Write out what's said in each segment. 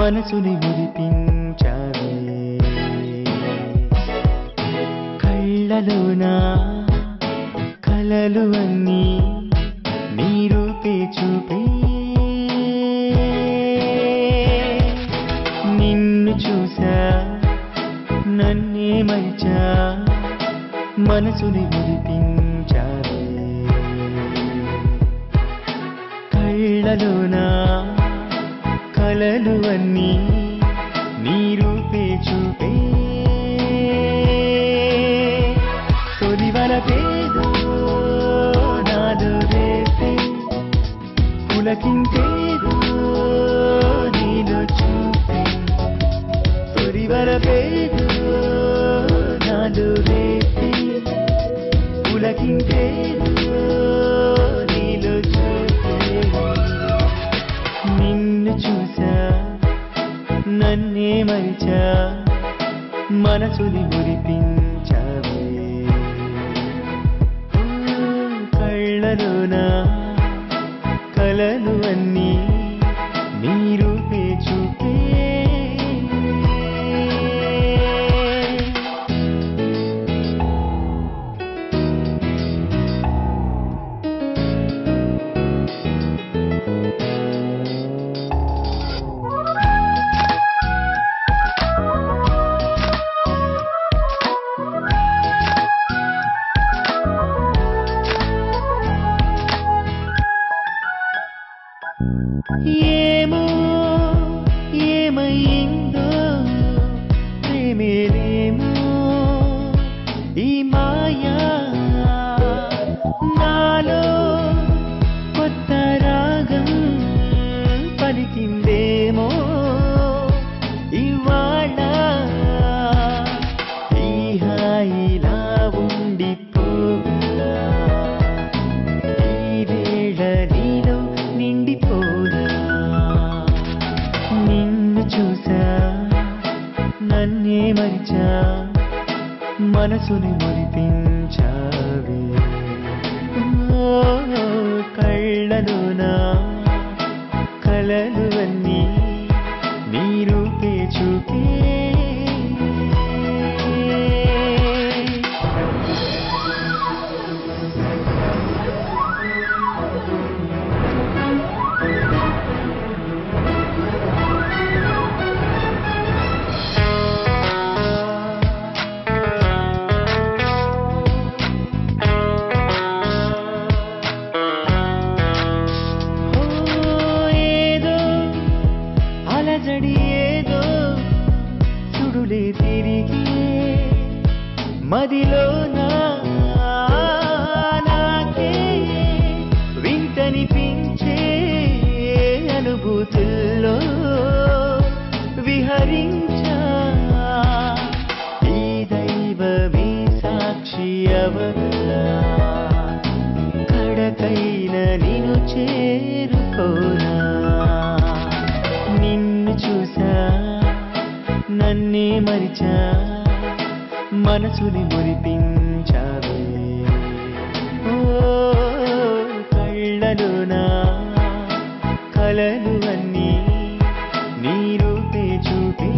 మనసుని మురిపించావే కళ్ళలోనా కలలు అన్నీ నీ రూపే చూపే నిన్ను చూసా నన్నే మరిచా మనసుని మురిపించావే కళ్ళలోనా కలలు అన్నీ నీ రూపే చూపే తొలివల పేదో నాలో రేపే పులకింతేదో నీలో చూపే తొలివల పేదో నాలో రేపే పులకింతేదో నీలో చూపే నిన్ను చూసా నన్నే మరిచా మనసుని మురిపించావే కళ్ళలోనా కలలు అన్నీ నీ రూపే చూపే ఏమో ఏమైందో ప్రేమేమో ఈ మాయా నాలో కొత్త రాగం పలికిందేమో ఇవాళ ఈ హాయిలా ఉండిపోగా ఈ వేళ నీలో నిండిపోనా నిన్ను చూసా నన్నే మరిచా మనసుని మురిపించావే కళ్ళలోనా కలలు అన్నీ నీ రూపే చూపే మదిలో నాకే వింతనిపించే అనుభూతుల్లో విహరించా ఈ దైవమే సాక్షి అవగా కడకైన నిన్ను చేరుకోనా నిన్ను చూసా నన్నే మరిచా మనసుని మురిపించావే కళ్ళలోనా కలలు అన్నీ నీ రూపే చూపే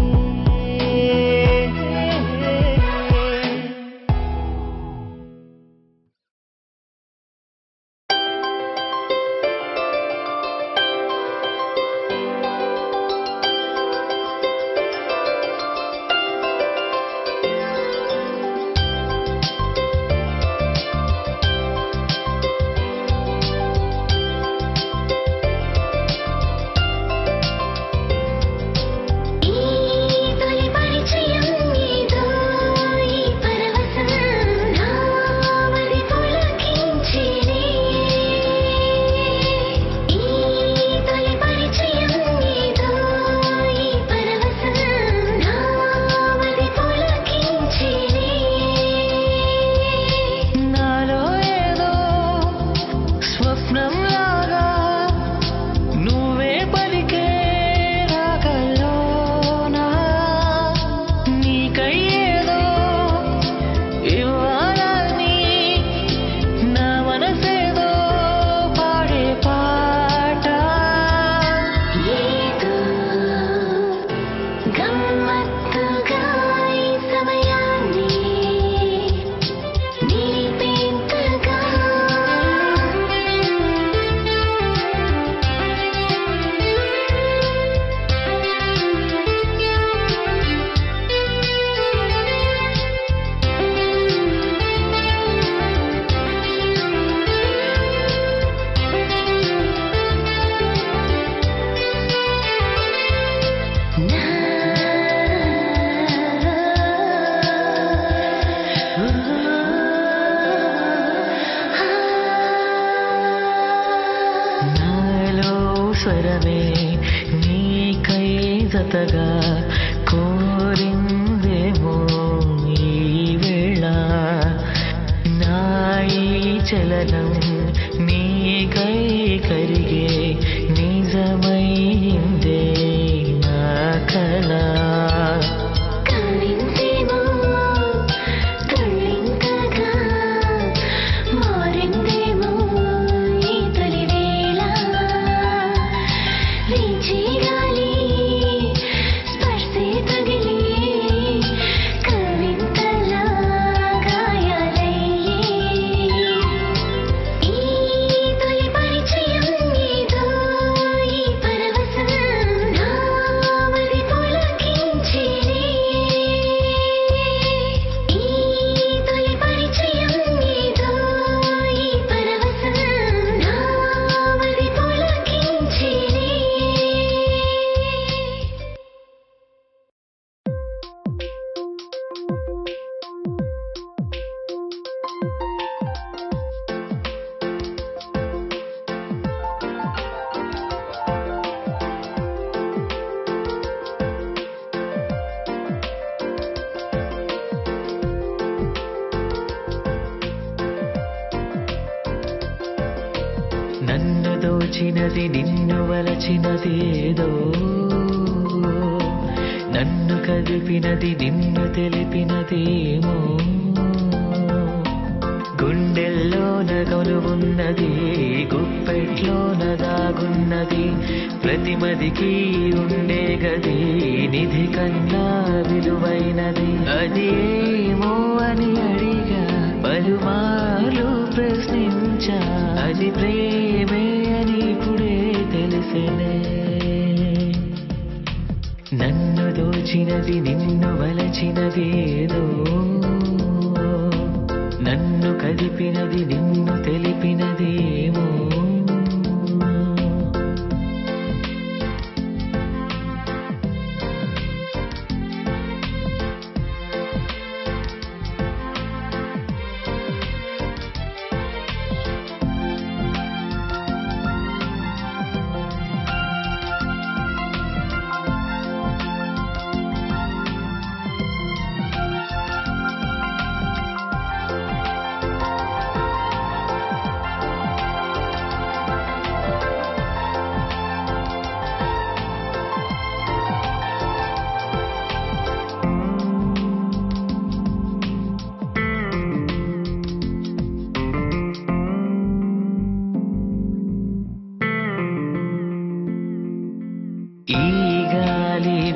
శ్రీలతగా కోరిందేమో ఈ వేళ నాయి చలనం నీకై కరిగే నిజమైందే నా కళ నన్ను దోచినది నిన్ను వలచినది ఏదో నన్ను కదిపినది నిన్ను తెలిపినదేమో గుండెల్లోన కొలువున్నది గుప్పెట్లోన దాగున్నది ప్రతిమదికి ఉండే గది నిధి కన్నా విలువైనది అది ఏమో అని అడిగా పలుమార్లు ప్రశ్నించా అది ప్రేమే అని ఇప్పుడే తెలిసినే నన్ను దోచినది నిన్ను వలచినది ఏదో నన్ను కదిపినది నిన్ను తెలిపినదేమో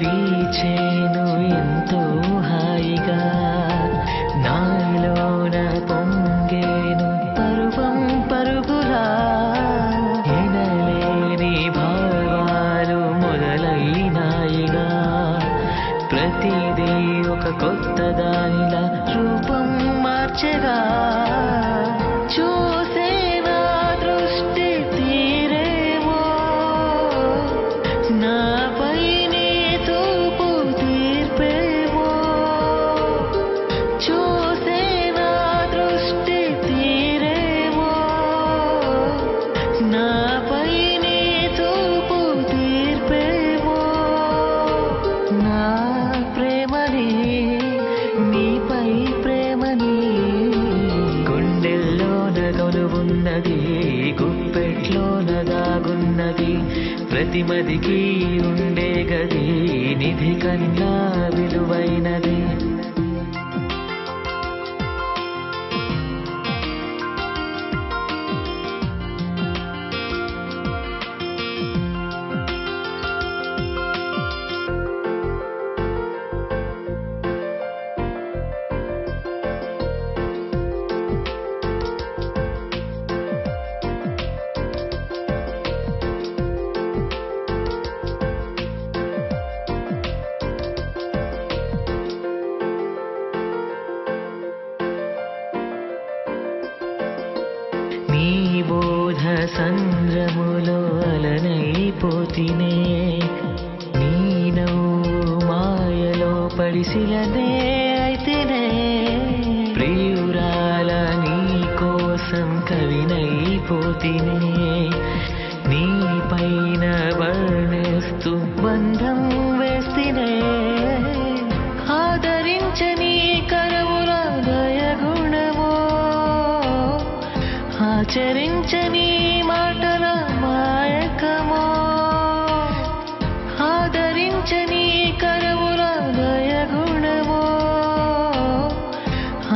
వీచేను ఎంతో హాయిగా నాలోన పొంగేను పరువం పరుగులా ఎనలేని భావాలు మొదలైనాయిగా ప్రతిదీ ఒక కొత్త దానిలా రూపం మార్చగా చూసే నా దృష్టి తీరేమో నాపై గుప్పెట్లోన దాగున్నది ప్రతిమదికి ఉండే గది నిధి కన్నా విలువైనది బోధ సంద్రములో అలనైపోతినే నీ నవ్వు మాయలో పడిసిలనే అయితేనే ప్రియురాల నీ కోసం కవినైపోతినే నీ పైన వర్ణిస్తూ బంధం వేసి ఆచరించని మాటల మాయకమో ఆదరించని కరవుల దయగుణమో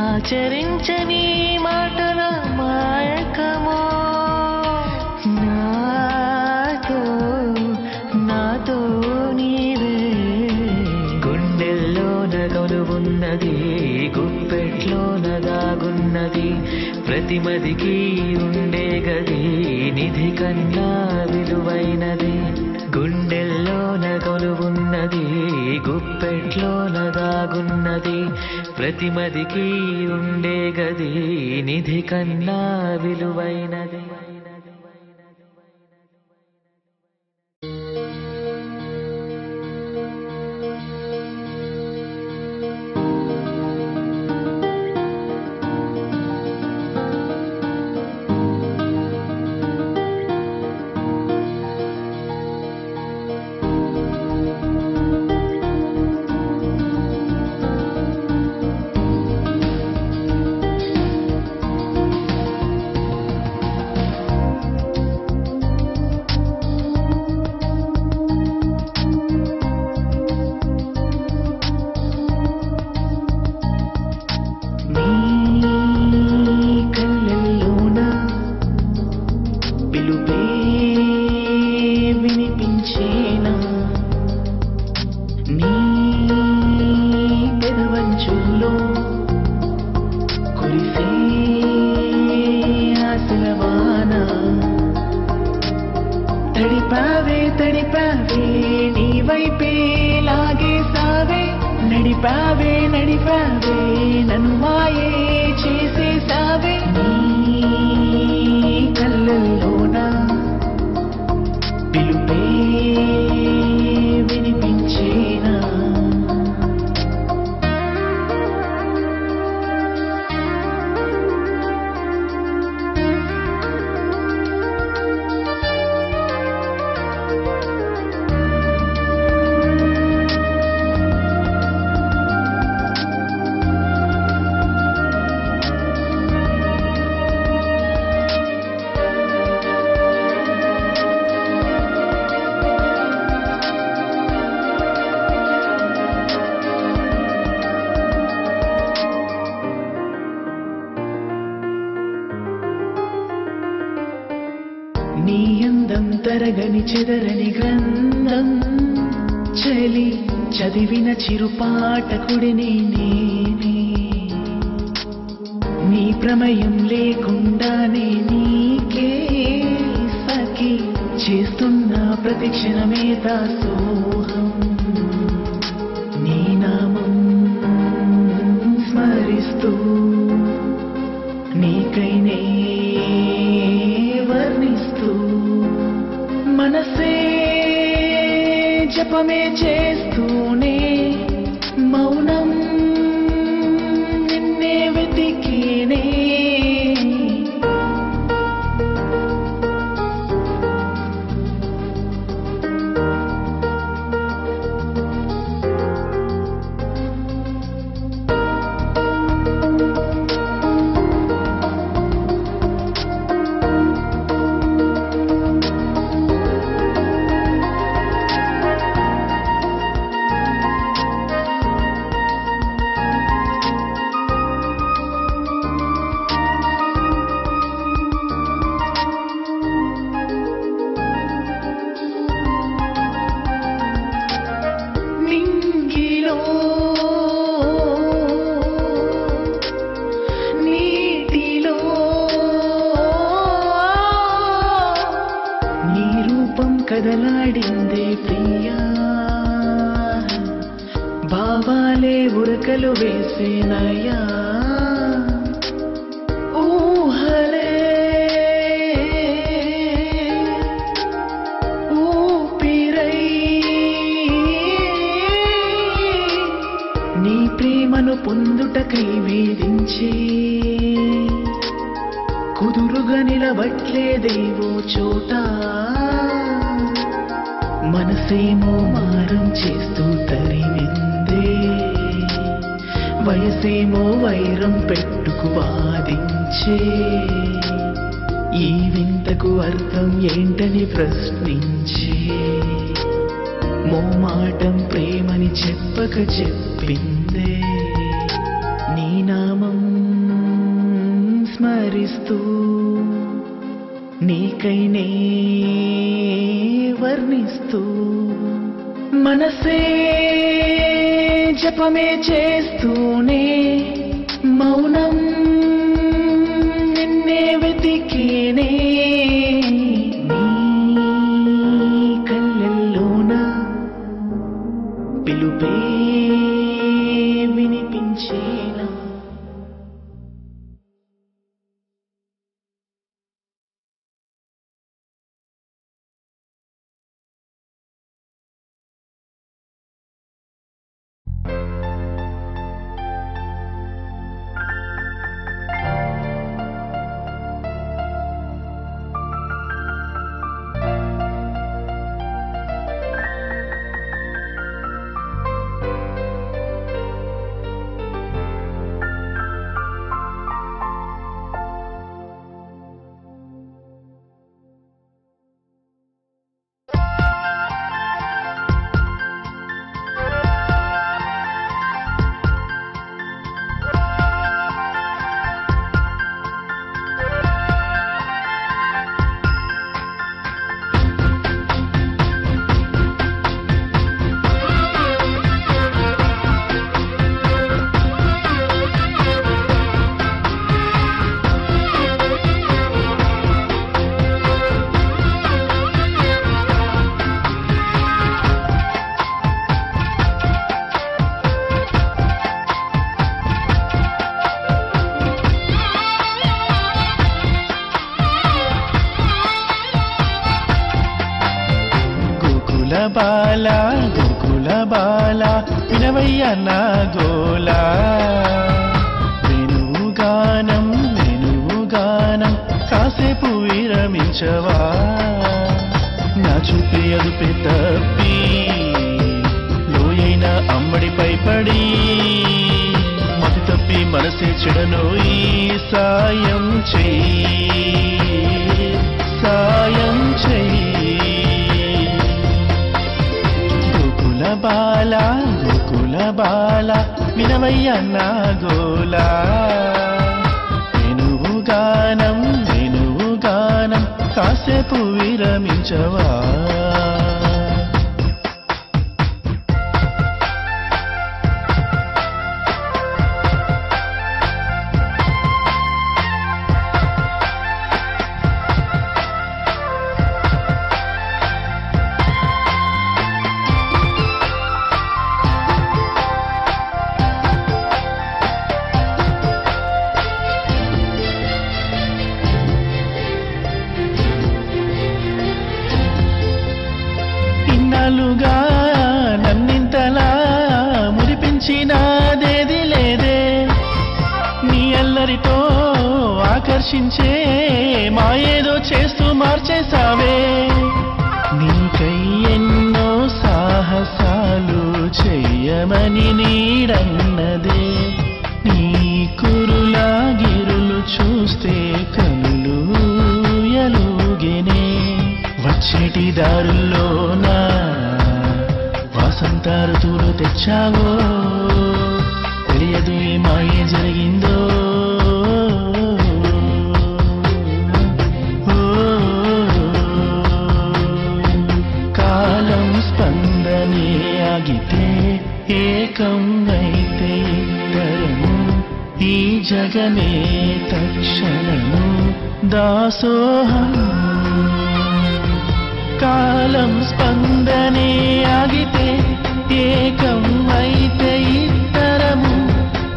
ఆచరించని మాటల మాయకమో నాతో నీవే గుండెల్లోన కొలువున్నది గుప్పెట్లోన దాగున్నది ప్రతిమదికి ఉండే గది నిధి కన్నా విలువైనది గుండెల్లోన కొలువున్నది గుప్పెట్లోన దాగున్నది ప్రతిమదికి ఉండే గది నిధి కన్నా విలువైనది. నడిపావే నన్ను మాయే చేసేసావే నీ కళ్ళల్లోన పిలుపే వినిపించేనా నీ అందం తరగని చెదరని గ్రంథం చలి చదివిన చిరుపాఠకుడిని నేనే నీ ప్రమేయం లేకుండానే నీకే సఖి చేస్తున్న ప్రతి క్షణమే దాసోహం నీ నామం స్మరిస్తూ నీకైనే వర్ణిస్తూ మనసే జపమే చేస్తూనే మౌనం నిన్నే వెతికేనే కదలాడిందే ప్రియా భావాలే ఉరకలు వేసేనయా ఊహలే ఊపిరై నీ ప్రేమను పొందుటకై వేధించే కుదురుగా నిలబట్లేదేవో చోట మనసేమో మారం చేస్తూ తరిమిందే వయసేమో వైరం పెట్టుకు వాదించే ఈ వింతకు అర్థం ఏంటని ప్రశ్నించి మోమాటం ప్రేమని చెప్పక చెప్పిందే నీ నామం స్మరిస్తూ నీకైనే వర్ణిస్తూ మనసే జపమే చేస్తూనే మౌనం నిన్నే వెతికేనే నీ కళ్ళల్లోన పిలుపే వినిపించేనా బాలా గోకుల బాలా వినవయ్య నా గోలా వెనుగానం కాసేపు విరమించవా నా చూపే అదుపే తప్పి లోయైన అమ్మడిపై పడి మతి తప్పి మనసే చెడనోయి సాయం చెయ్యి గోకుల బాలా వినవయ్య నా గోలా వెనుగానం కాసేపు విరమించవా నన్నింతలా మురిపించినాదేది లేదే నీ అల్లరితో ఆకర్షించే మాయేదో చేస్తూ మార్చేసావే నీకై ఎన్నో సాహసాలు చెయ్యమని నీడన్నదే నీ కురులా గిరులు చూస్తే కళ్ళు ఎలుగెనే వచ్చేటి దారుల్లోనా వసంత ఋతువులు తెచ్చావో తెలియదు ఏ మాయే జరిగిందో కాలం స్పందనే ఆగితే ఏకం అయితే ఇద్దరము ఈ జగమే తక్షణము దాసోహం కాలం స్పందనే ఆగితే ఏకం అయితే ఇద్దరము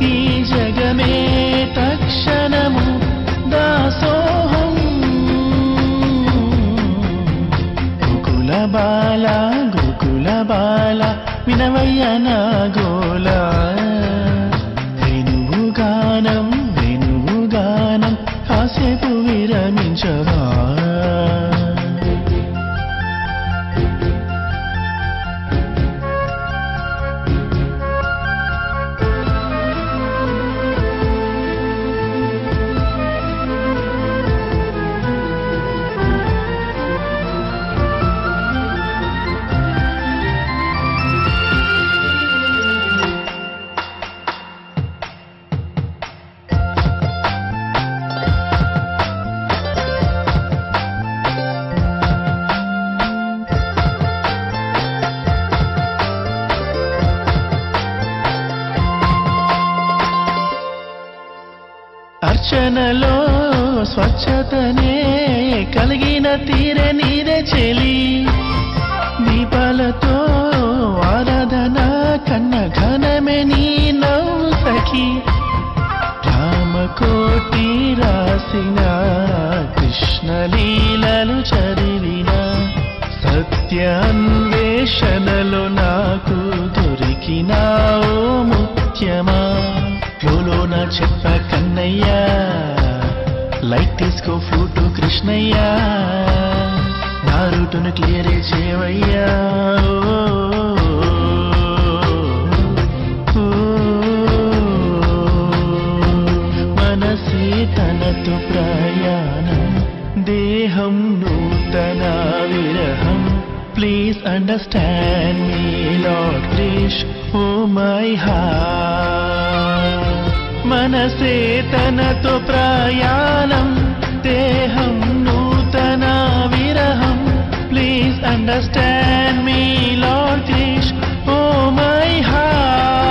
ఈ జగమే తక్షణము దాసోహం గోకుల బాలా వినవయ్య నా గోలా వెనుగానం కాసేపు విరమించవా అర్చనలో స్వచ్ఛతనే కలిగిన తీరే నీరే చెలి దీపాలతో ఆరాధన కన్న ఘనమే నీ నవ్వు సఖి రామకోటి రాసిన కృష్ణలీలలు చదివిన సత్య అన్వేషణలో నాకు దొరికినావు ముఖ్యమా లోన చెప్ప కన్నయ్యా లైట్ తీసుకో ఫ్లూటు కృష్ణయ్యా నా రూటును క్లియరే చేయవయ్యా మనసే తనతో ప్రయాణం దేహం నూతన విరహం please understand me lord Krish oh my heart మనసే తనతో ప్రయాణం దేహం నూతన విరహం please understand me lord Krish oh my heart